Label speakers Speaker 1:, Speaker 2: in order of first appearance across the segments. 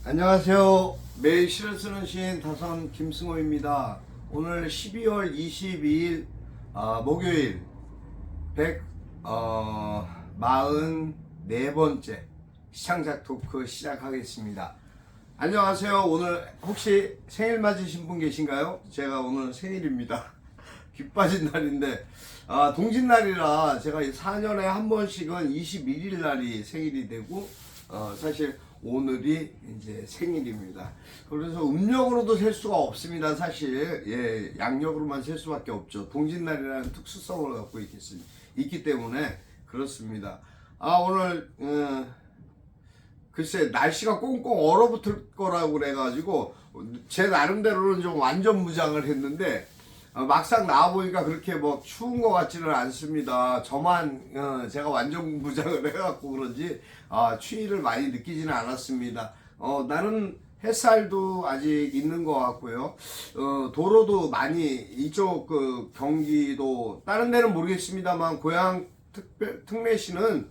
Speaker 1: 안녕하세요. 매일 시를 쓰는 시인 다선 김승호입니다. 오늘 12월 22일 목요일 144번째 시창작 토크 시작하겠습니다. 안녕하세요. 오늘 혹시 생일 맞으신 분 계신가요? 제가 오늘 생일입니다. 귀 빠진 날인데 동짓날이라 제가 4년에 한 번씩은 21일 날이 생일이 되고 사실 오늘이 이제 생일입니다. 그래서 음력으로도 셀 수가 없습니다. 사실 양력으로만 셀 수밖에 없죠. 동짓날이라는 특수성을 갖고 있기 때문에 그렇습니다. 오늘 글쎄 날씨가 꽁꽁 얼어붙을 거라고 그래가지고 제 나름대로는 좀 완전 무장을 했는데 막상 나와보니까 그렇게 뭐 추운 것 같지는 않습니다. 저만 제가 완전 무장을 해갖고 그런지 추위를 많이 느끼지는 않았습니다. 나는 햇살도 아직 있는 것 같고요. 도로도 많이 이쪽 그 경기도 다른 데는 모르겠습니다만 고향 특례시는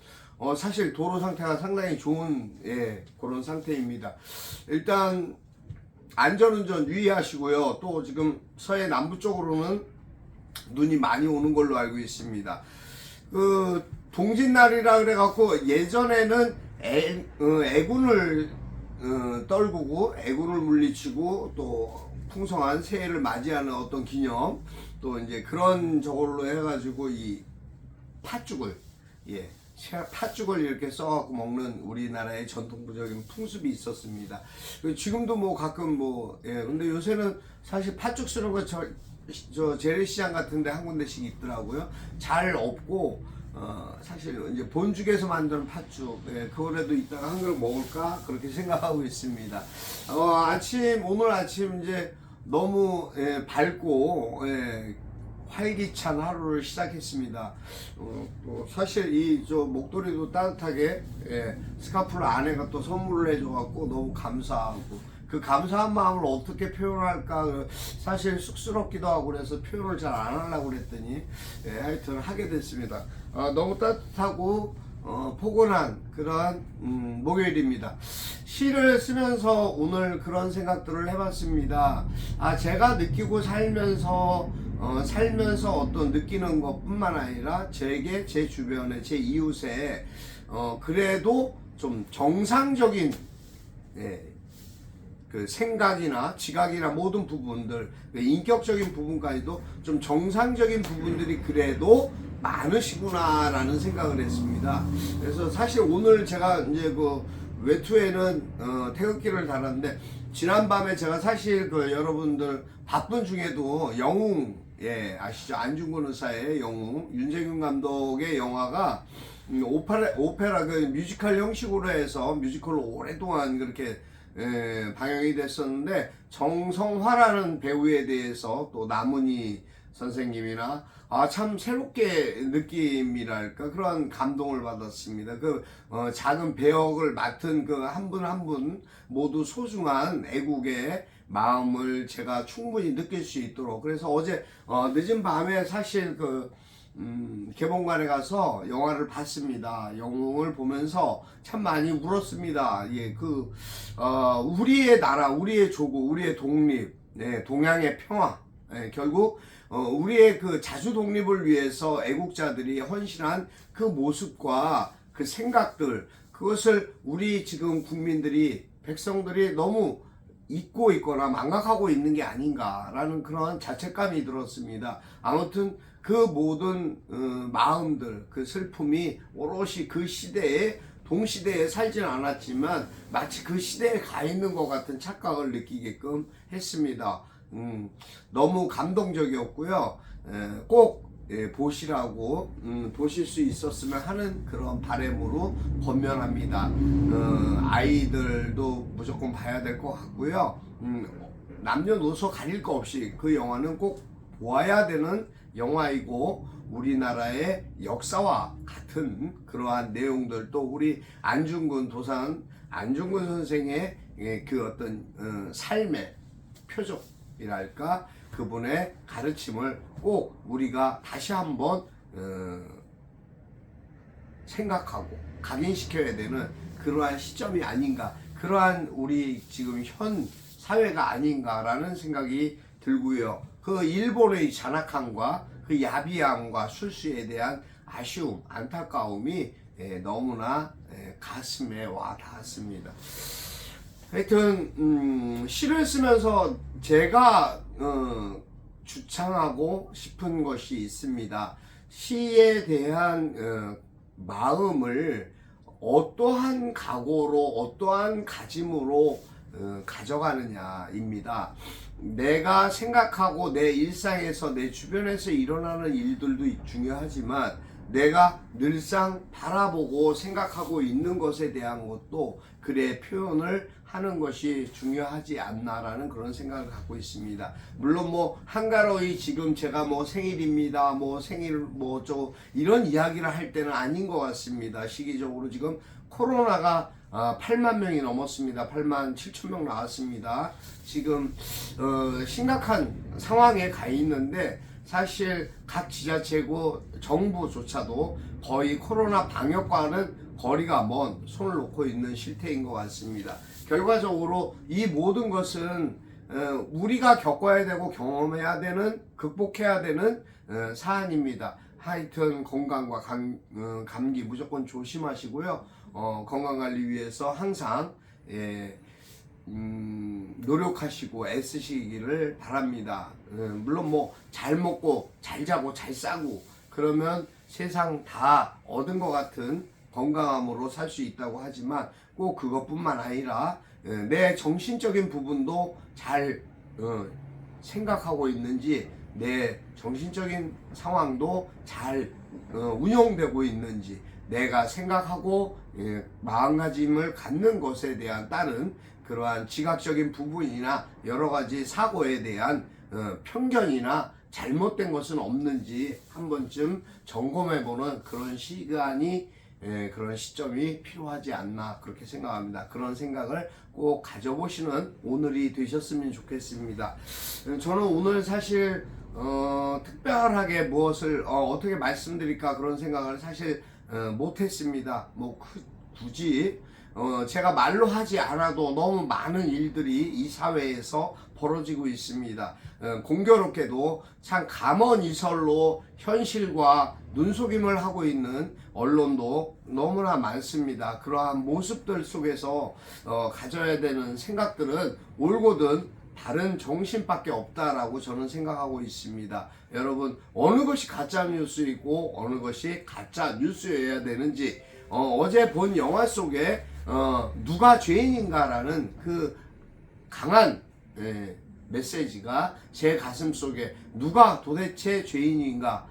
Speaker 1: 사실 도로 상태가 상당히 좋은 그런 상태입니다. 일단 안전운전 유의하시고요. 또 지금 서해 남부 쪽으로는 눈이 많이 오는 걸로 알고 있습니다. 그 동짓날이라 그래갖고 예전에는 애군을 떨구고 애군을 물리치고 또 풍성한 새해를 맞이하는 어떤 기념 또 이제 그런 저걸로 해가지고 이 팥죽을 팥죽을 이렇게 써갖고 먹는 우리나라의 전통적인 풍습이 있었습니다. 지금도 뭐 가끔 근데 요새는 사실 팥죽 쓰는 거 저 재래시장 같은데 한 군데씩 있더라고요. 잘 없고 사실 이제 본죽에서 만드는 팥죽 그거라도 이따가 한 그릇 먹을까 그렇게 생각하고 있습니다. 오늘 아침 이제 너무 밝고 활기찬 하루를 시작했습니다. 또 사실 이 저 목도리도 따뜻하게 스카프를 아내가 또 선물을 해줘갖고 너무 감사하고 그 감사한 마음을 어떻게 표현할까 사실 쑥스럽기도 하고 그래서 표현을 잘 안 하려고 그랬더니 하여튼 하게 됐습니다. 너무 따뜻하고 포근한 그런 목요일입니다. 시를 쓰면서 오늘 그런 생각들을 해봤습니다. 제가 느끼고 살면서 어떤 느끼는 것뿐만 아니라 제게 제 주변에 제 이웃에 그래도 좀 정상적인 그 생각이나 지각이나 모든 부분들 인격적인 부분까지도 좀 정상적인 부분들이 그래도 많으시구나 라는 생각을 했습니다. 그래서 사실 오늘 제가 이제 그 외투에는 태극기를 달았는데 지난밤에 제가 사실 그 여러분들 바쁜 중에도 영웅 아시죠? 안중근 의사의 영웅 윤재균 감독의 영화가 오페라 그 뮤지컬 형식으로 해서 뮤지컬로 오랫동안 그렇게 방영이 됐었는데 정성화라는 배우에 대해서 또 남은희 선생님이나 참 새롭게 느낌이랄까 그런 감동을 받았습니다. 그 작은 배역을 맡은 그 한 분 한 분 모두 소중한 애국의 마음을 제가 충분히 느낄 수 있도록 그래서 어제 늦은 밤에 사실 그 개봉관에 가서 영화를 봤습니다. 영웅을 보면서 참 많이 울었습니다. 우리의 나라, 우리의 조국, 우리의 독립, 동양의 평화, 결국 우리의 그 자주 독립을 위해서 애국자들이 헌신한 그 모습과 그 생각들, 그것을 우리 지금 국민들이 백성들이 너무 잊고 있거나 망각하고 있는 게 아닌가라는 그런 자책감이 들었습니다. 아무튼 그 모든 마음들, 그 슬픔이 오롯이 그 시대에 동시대에 살지는 않았지만 마치 그 시대에 가 있는 것 같은 착각을 느끼게끔 했습니다. 너무 감동적이었고요. 꼭 보시라고 보실 수 있었으면 하는 그런 바람으로 권면합니다. 아이들도 무조건 봐야 될 것 같고요. 남녀노소 가릴 거 없이 그 영화는 꼭 보아야 되는 영화이고 우리나라의 역사와 같은 그러한 내용들 또 우리 도산 안중근 선생의 그 어떤 삶의 표적이랄까 그분의 가르침을 꼭 우리가 다시 한번 생각하고 각인시켜야 되는 그러한 시점이 아닌가 그러한 우리 지금 현 사회가 아닌가라는 생각이 들고요. 그 일본의 잔악함과 그 야비함과 술수에 대한 아쉬움, 안타까움이 너무나 가슴에 와 닿았습니다. 하여튼 시를 쓰면서 제가 주창하고 싶은 것이 있습니다. 시에 대한 마음을 어떠한 각오로 어떠한 가짐으로 가져가느냐입니다. 내가 생각하고 내 일상에서 내 주변에서 일어나는 일들도 중요하지만 내가 늘상 바라보고 생각하고 있는 것에 대한 것도 글의 표현을 하는 것이 중요하지 않나라는 그런 생각을 갖고 있습니다. 물론 뭐 한가로이 지금 제가 뭐 생일입니다, 뭐 생일 뭐 저 이런 이야기를 할 때는 아닌 것 같습니다. 시기적으로 지금 코로나가 8만 명이 넘었습니다. 8만 7천 명 나왔습니다. 지금 심각한 상황에 가 있는데 사실 각 지자체고 정부조차도 거의 코로나 방역과는 거리가 먼 손을 놓고 있는 실태인 것 같습니다. 결과적으로 이 모든 것은 우리가 겪어야 되고 경험해야 되는, 극복해야 되는 사안입니다. 하여튼 건강과 감기 무조건 조심하시고요. 건강관리 위해서 항상 노력하시고 애쓰시기를 바랍니다. 물론 뭐 잘 먹고 잘 자고 잘 싸고 그러면 세상 다 얻은 것 같은 건강함으로 살 수 있다고 하지만 꼭 그것뿐만 아니라 내 정신적인 부분도 잘 생각하고 있는지, 내 정신적인 상황도 잘 운영되고 있는지, 내가 생각하고 마음가짐을 갖는 것에 대한 다른 그러한 지각적인 부분이나 여러 가지 사고에 대한 편견이나 잘못된 것은 없는지 한 번쯤 점검해보는 그런 시간이, 그런 시점이 필요하지 않나 그렇게 생각합니다. 그런 생각을 꼭 가져보시는 오늘이 되셨으면 좋겠습니다. 저는 오늘 사실 특별하게 무엇을 어떻게 말씀드릴까 그런 생각을 사실 못했습니다. 뭐 굳이 제가 말로 하지 않아도 너무 많은 일들이 이 사회에서 벌어지고 있습니다. 공교롭게도 참 감언이설로 현실과 눈속임을 하고 있는 언론도 너무나 많습니다. 그러한 모습들 속에서 가져야 되는 생각들은 옳고든 다른 정신밖에 없다라고 저는 생각하고 있습니다. 여러분, 어느 것이 가짜 뉴스이고 어느 것이 가짜 뉴스여야 되는지, 어제 본 영화 속에 누가 죄인인가라는 그 강한 메시지가 제 가슴 속에 누가 도대체 죄인인가,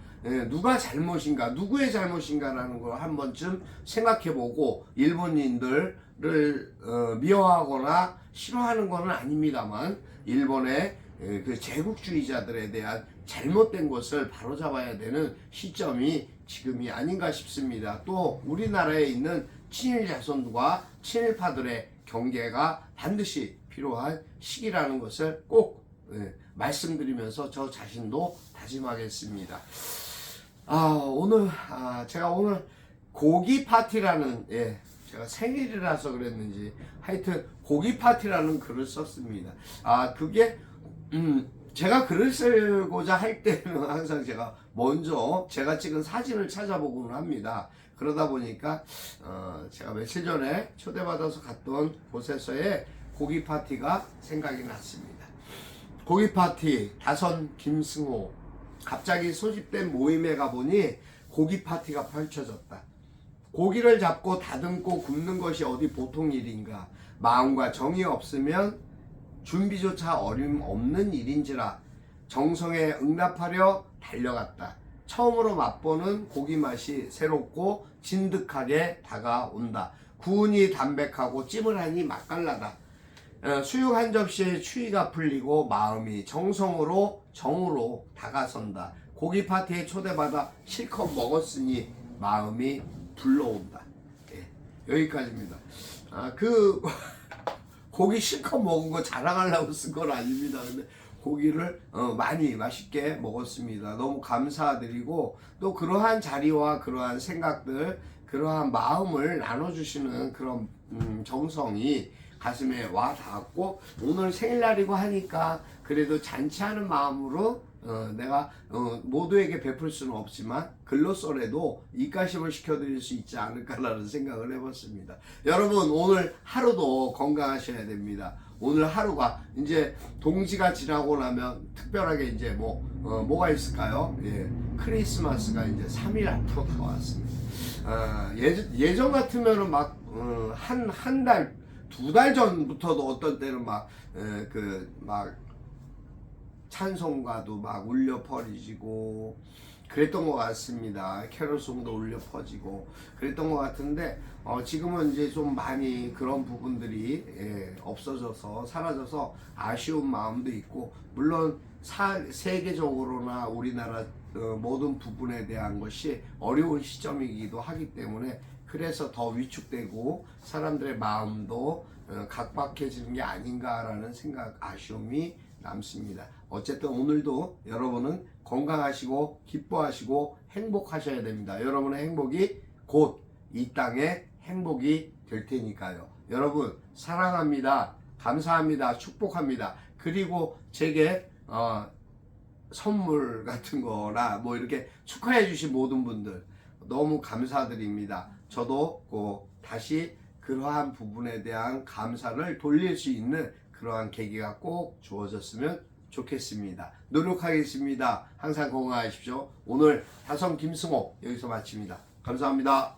Speaker 1: 누가 잘못인가, 누구의 잘못인가라는 걸 한 번쯤 생각해보고, 일본인들을 미워하거나 싫어하는 것은 아닙니다만 일본의 그 제국주의자들에 대한 잘못된 것을 바로잡아야 되는 시점이 지금이 아닌가 싶습니다. 또 우리나라에 있는 친일 자손과 친일파들의 경계가 반드시 필요한 시기라는 것을 꼭 말씀드리면서 저 자신도 다짐하겠습니다. 제가 오늘 고기 파티라는, 제가 생일이라서 그랬는지 하여튼 고기 파티라는 글을 썼습니다. 그게 제가 글을 쓰고자 할 때는 항상 제가 먼저 제가 찍은 사진을 찾아보곤 합니다. 그러다 보니까 제가 며칠 전에 초대받아서 갔던 곳에서의 고기 파티가 생각이 났습니다. 고기 파티 다선 김승호, 갑자기 소집된 모임에 가보니 고기 파티가 펼쳐졌다. 고기를 잡고 다듬고 굽는 것이 어디 보통 일인가. 마음과 정이 없으면 준비조차 어림없는 일인지라 정성에 응답하려 달려갔다. 처음으로 맛보는 고기 맛이 새롭고 진득하게 다가온다. 구운이 담백하고 찜을하니 맛깔나다. 수육 한 접시에 추위가 풀리고 마음이 정성으로 정으로 다가선다. 고기 파티에 초대받아 실컷 먹었으니 마음이 불러온다. 여기까지입니다. 고기 실컷 먹은 거 자랑하려고 쓴 건 아닙니다. 근데 고기를 많이 맛있게 먹었습니다. 너무 감사드리고, 또 그러한 자리와 그러한 생각들, 그러한 마음을 나눠주시는 그런 정성이 가슴에 와 닿았고, 오늘 생일날이고 하니까 그래도 잔치하는 마음으로 내가 모두에게 베풀 수는 없지만 글로써라도 입가심을 시켜드릴 수 있지 않을까라는 생각을 해봤습니다. 여러분, 오늘 하루도 건강하셔야 됩니다. 오늘 하루가 이제 동지가 지나고 나면 특별하게 이제 뭐가 있을까요? 예, 크리스마스가 이제 3일 앞으로 다가왔습니다. 예전 같으면은 막 한 달, 2달 전부터도 어떤 때는 막 찬송가도 막 울려 퍼지고 그랬던 것 같습니다. 캐롤송도 울려 퍼지고 그랬던 것 같은데 지금은 이제 좀 많이 그런 부분들이 없어져서 사라져서 아쉬운 마음도 있고, 물론 세계적으로나 우리나라 모든 부분에 대한 것이 어려운 시점이기도 하기 때문에 그래서 더 위축되고 사람들의 마음도 각박해지는 게 아닌가라는 생각, 아쉬움이 남습니다. 어쨌든 오늘도 여러분은 건강하시고 기뻐하시고 행복하셔야 됩니다. 여러분의 행복이 곧 이 땅의 행복이 될 테니까요. 여러분 사랑합니다. 감사합니다. 축복합니다. 그리고 제게 선물 같은 거나 뭐 이렇게 축하해 주신 모든 분들 너무 감사드립니다. 저도 다시 그러한 부분에 대한 감사를 돌릴 수 있는 그러한 계기가 꼭 주어졌으면 좋겠습니다. 노력하겠습니다. 항상 건강하십시오. 오늘 다성 김승호 여기서 마칩니다. 감사합니다.